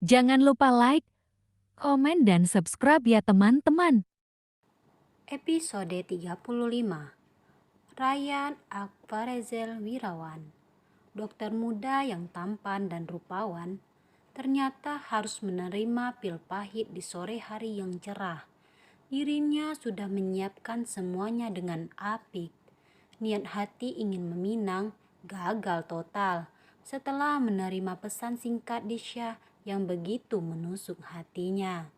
Jangan lupa like, komen, dan subscribe ya teman-teman. Episode 35. Ryan Akvarezel Wirawan, dokter muda yang tampan dan rupawan, ternyata harus menerima pil pahit di sore hari yang cerah. Dirinya sudah menyiapkan semuanya dengan apik. Niat hati ingin meminang, gagal total setelah menerima pesan singkat Disha yang begitu menusuk hatinya.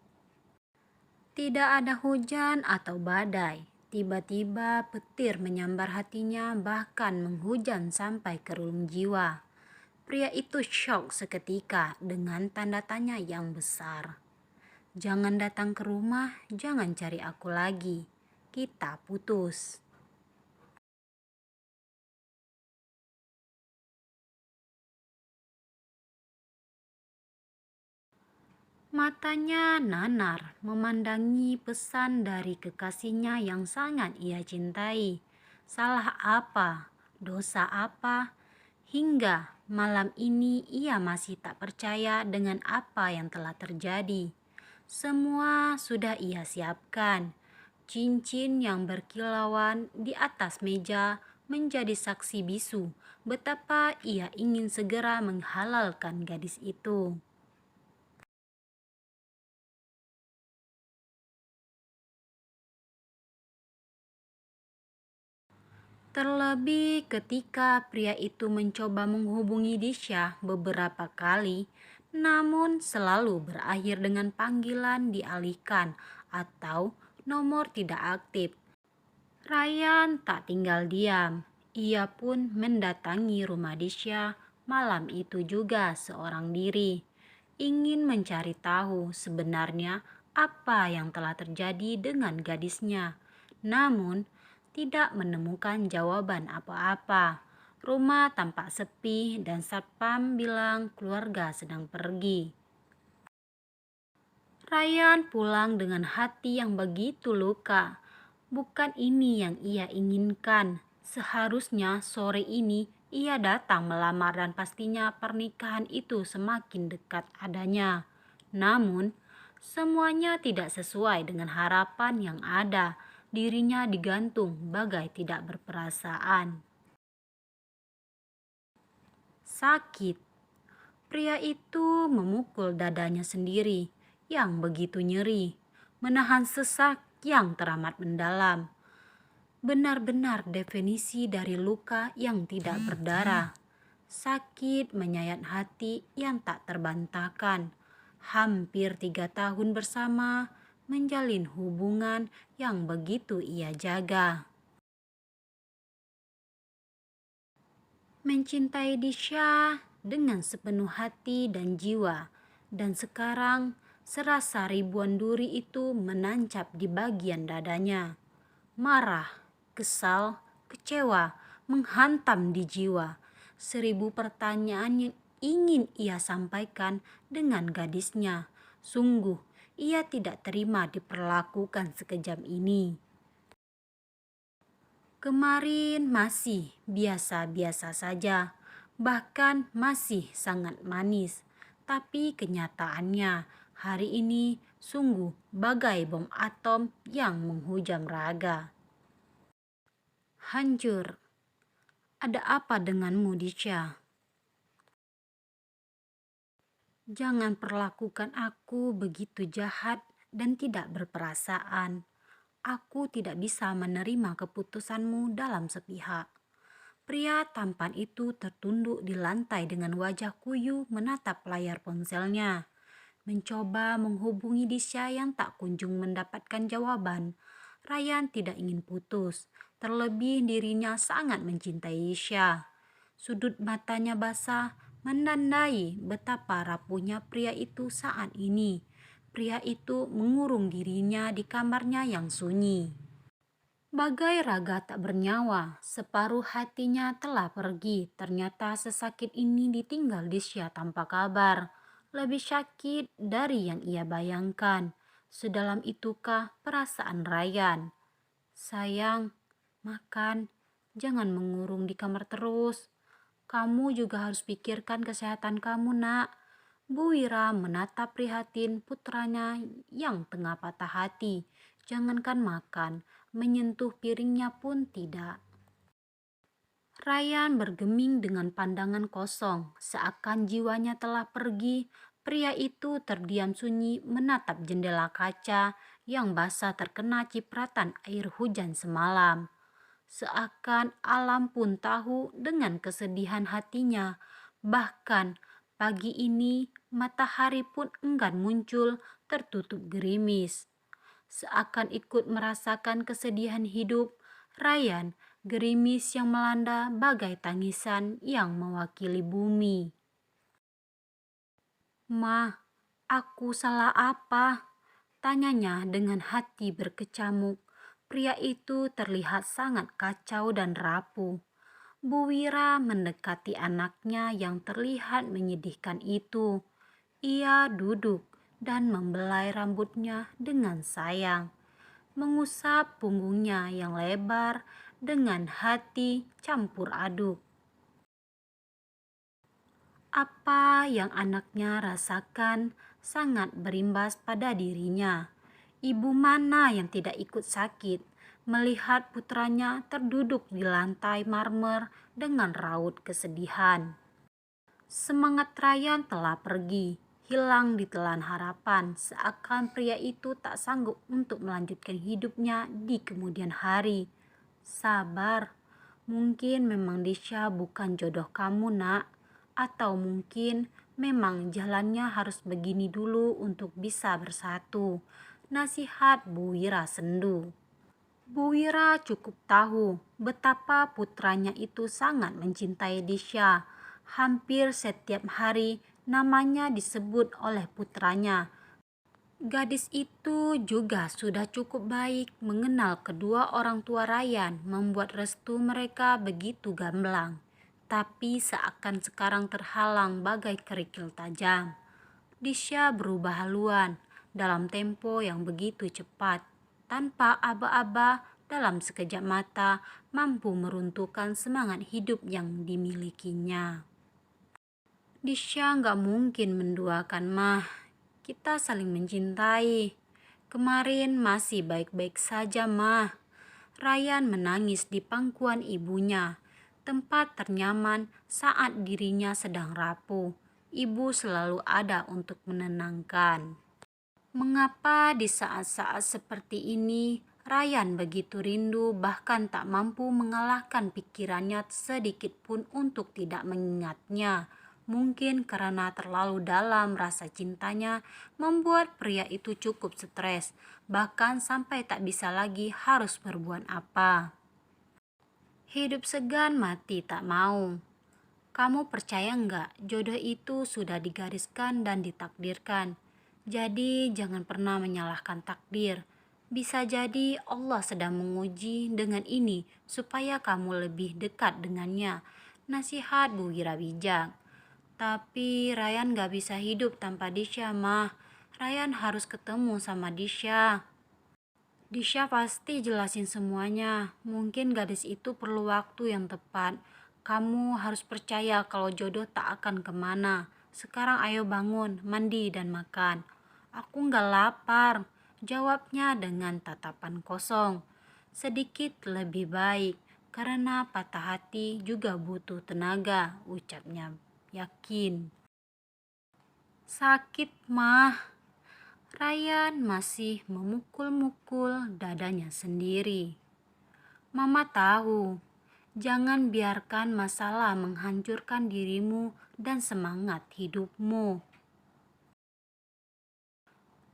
Tidak ada hujan atau badai. Tiba-tiba petir menyambar hatinya, bahkan menghujan sampai ke relung jiwa. Pria itu syok seketika dengan tanda tanya yang besar. Jangan datang ke rumah, jangan cari aku lagi. Kita putus. Matanya nanar memandangi pesan dari kekasihnya yang sangat ia cintai. Salah apa? Dosa apa? Hingga malam ini ia masih tak percaya dengan apa yang telah terjadi. Semua sudah ia siapkan. Cincin yang berkilauan di atas meja menjadi saksi bisu betapa ia ingin segera menghalalkan gadis itu. Terlebih ketika pria itu mencoba menghubungi Disha beberapa kali, namun selalu berakhir dengan panggilan dialihkan atau nomor tidak aktif. Ryan tak tinggal diam. Ia pun mendatangi rumah Disha malam itu juga seorang diri. Ingin mencari tahu sebenarnya apa yang telah terjadi dengan gadisnya. Namun, tidak menemukan jawaban apa-apa. Rumah tampak sepi dan satpam bilang keluarga sedang pergi. Ryan pulang dengan hati yang begitu luka. Bukan ini yang ia inginkan. Seharusnya sore ini ia datang melamar dan pastinya pernikahan itu semakin dekat adanya. Namun, semuanya tidak sesuai dengan harapan yang ada. Dirinya digantung bagai tidak berperasaan. Sakit. Pria itu memukul dadanya sendiri yang begitu nyeri, menahan sesak yang teramat mendalam. Benar-benar definisi dari luka yang tidak berdarah. Sakit menyayat hati yang tak terbantahkan. Hampir 3 tahun bersama, menjalin hubungan yang begitu ia jaga. Mencintai Disha dengan sepenuh hati dan jiwa, dan sekarang serasa ribuan duri itu menancap di bagian dadanya. Marah, kesal, kecewa menghantam di jiwa. 1000 pertanyaan yang ingin ia sampaikan dengan gadisnya. Sungguh, ia tidak terima diperlakukan sekejam ini. Kemarin masih biasa-biasa saja, bahkan masih sangat manis. Tapi kenyataannya hari ini sungguh bagai bom atom yang menghujam raga. Hancur. Ada apa denganmu, Disha? Jangan perlakukan aku begitu jahat dan tidak berperasaan. Aku tidak bisa menerima keputusanmu dalam sepihak. Pria tampan itu tertunduk di lantai dengan wajah kuyu menatap layar ponselnya. Mencoba menghubungi Disha yang tak kunjung mendapatkan jawaban. Ryan tidak ingin putus, terlebih dirinya sangat mencintai Disha. Sudut matanya basah menandai betapa rapuhnya pria itu saat ini. Pria itu mengurung dirinya di kamarnya yang sunyi. Bagai raga tak bernyawa, separuh hatinya telah pergi. Ternyata sesakit ini ditinggal Disha tanpa kabar. Lebih sakit dari yang ia bayangkan. Sedalam itukah perasaan Ryan? Sayang, makan. Jangan mengurung di kamar terus. Kamu juga harus pikirkan kesehatan kamu, nak. Bu Wira menatap prihatin putranya yang tengah patah hati. Jangankan makan, menyentuh piringnya pun tidak. Ryan bergeming dengan pandangan kosong, seakan jiwanya telah pergi. Pria itu terdiam sunyi menatap jendela kaca yang basah terkena cipratan air hujan semalam. Seakan alam pun tahu dengan kesedihan hatinya. Bahkan pagi ini matahari pun enggan muncul, tertutup gerimis. Seakan ikut merasakan kesedihan hidup, Ryan, gerimis yang melanda bagai tangisan yang mewakili bumi. "Ma, aku salah apa?" tanyanya dengan hati berkecamuk. Pria itu terlihat sangat kacau dan rapuh. Bu Wira mendekati anaknya yang terlihat menyedihkan itu. Ia duduk dan membelai rambutnya dengan sayang, mengusap punggungnya yang lebar dengan hati campur aduk. Apa yang anaknya rasakan sangat berimbas pada dirinya. Ibu mana yang tidak ikut sakit melihat putranya terduduk di lantai marmer dengan raut kesedihan. Semangat Ryan telah pergi, hilang ditelan harapan, seakan pria itu tak sanggup untuk melanjutkan hidupnya di kemudian hari. Sabar, mungkin memang Disha bukan jodoh kamu, Nak. Atau mungkin memang jalannya harus begini dulu untuk bisa bersatu. Nasihat Bu Wira sendu. Bu Wira cukup tahu betapa putranya itu sangat mencintai Disha. Hampir setiap hari namanya disebut oleh putranya. Gadis itu juga sudah cukup baik mengenal kedua orang tua Ryan, membuat restu mereka begitu gamblang. Tapi seakan sekarang terhalang bagai kerikil tajam. Disha berubah haluan dalam tempo yang begitu cepat. Tanpa aba-aba, dalam sekejap mata mampu meruntuhkan semangat hidup yang dimilikinya. Disha nggak mungkin menduakan mah. Kita saling mencintai. Kemarin masih baik-baik saja mah. Ryan menangis di pangkuan ibunya, tempat ternyaman saat dirinya sedang rapuh. Ibu selalu ada untuk menenangkan. Mengapa di saat-saat seperti ini Ryan begitu rindu bahkan tak mampu mengalahkan pikirannya sedikit pun untuk tidak mengingatnya. Mungkin karena terlalu dalam rasa cintanya membuat pria itu cukup stres, bahkan sampai tak bisa lagi harus berbuat apa. Hidup segan mati tak mau. Kamu percaya nggak jodoh itu sudah digariskan dan ditakdirkan? Jadi jangan pernah menyalahkan takdir. Bisa jadi Allah sedang menguji dengan ini supaya kamu lebih dekat dengannya. Nasihat Bu Wira bijak. Tapi Ryan gak bisa hidup tanpa Disha, mah. Ryan harus ketemu sama Disha. Disha pasti jelasin semuanya. Mungkin gadis itu perlu waktu yang tepat. Kamu harus percaya kalau jodoh tak akan kemana. Sekarang ayo bangun, mandi dan makan. Aku gak lapar, jawabnya dengan tatapan kosong. Sedikit lebih baik, karena patah hati juga butuh tenaga, ucapnya yakin. Sakit mah. Ryan masih memukul-mukul dadanya sendiri. Mama tahu, jangan biarkan masalah menghancurkan dirimu dan semangat hidupmu.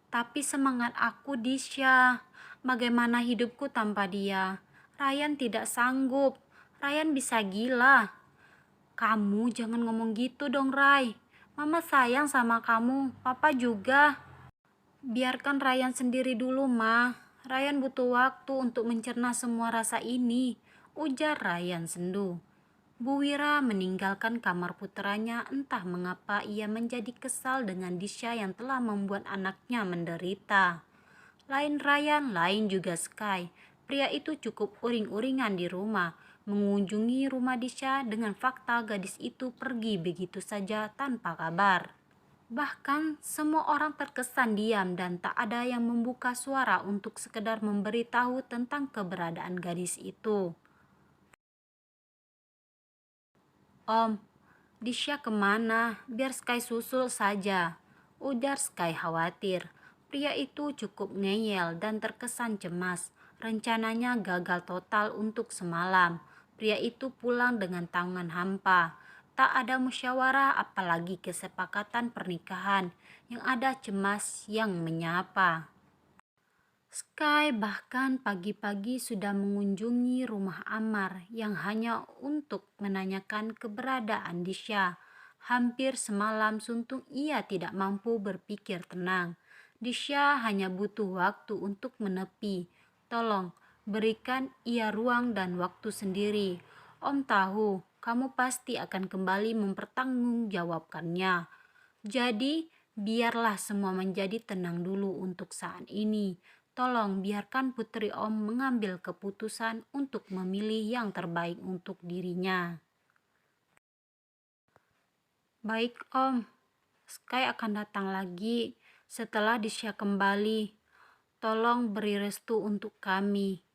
Tapi semangat aku Disha, bagaimana hidupku tanpa dia? Ryan tidak sanggup, Ryan bisa gila. Kamu jangan ngomong gitu dong Ray. Mama sayang sama kamu, papa juga. Biarkan Ryan sendiri dulu, Ma. Ryan butuh waktu untuk mencerna semua rasa ini, ujar Ryan sendu. Bu Wira meninggalkan kamar putranya, entah mengapa ia menjadi kesal dengan Disha yang telah membuat anaknya menderita. Lain Ryan, lain juga Sky. Pria itu cukup uring-uringan di rumah, mengunjungi rumah Disha dengan fakta gadis itu pergi begitu saja tanpa kabar. Bahkan semua orang terkesan diam dan tak ada yang membuka suara untuk sekedar memberitahu tentang keberadaan gadis itu. Om, Disha kemana? Biar Sky susul saja, ujar Sky khawatir. Pria itu cukup ngeyel dan terkesan cemas. Rencananya gagal total untuk semalam. Pria itu pulang dengan tangan hampa. Tak ada musyawarah apalagi kesepakatan pernikahan. Yang ada cemas yang menyapa. Sky bahkan pagi-pagi sudah mengunjungi rumah Amar yang hanya untuk menanyakan keberadaan Disha. Hampir semalam suntuk ia tidak mampu berpikir tenang. Disha hanya butuh waktu untuk menepi. Tolong, berikan ia ruang dan waktu sendiri. Om tahu, kamu pasti akan kembali mempertanggungjawabkannya. Jadi, biarlah semua menjadi tenang dulu untuk saat ini. Tolong biarkan putri Om mengambil keputusan untuk memilih yang terbaik untuk dirinya. Baik Om, Sky akan datang lagi setelah Disha kembali. Tolong beri restu untuk kami.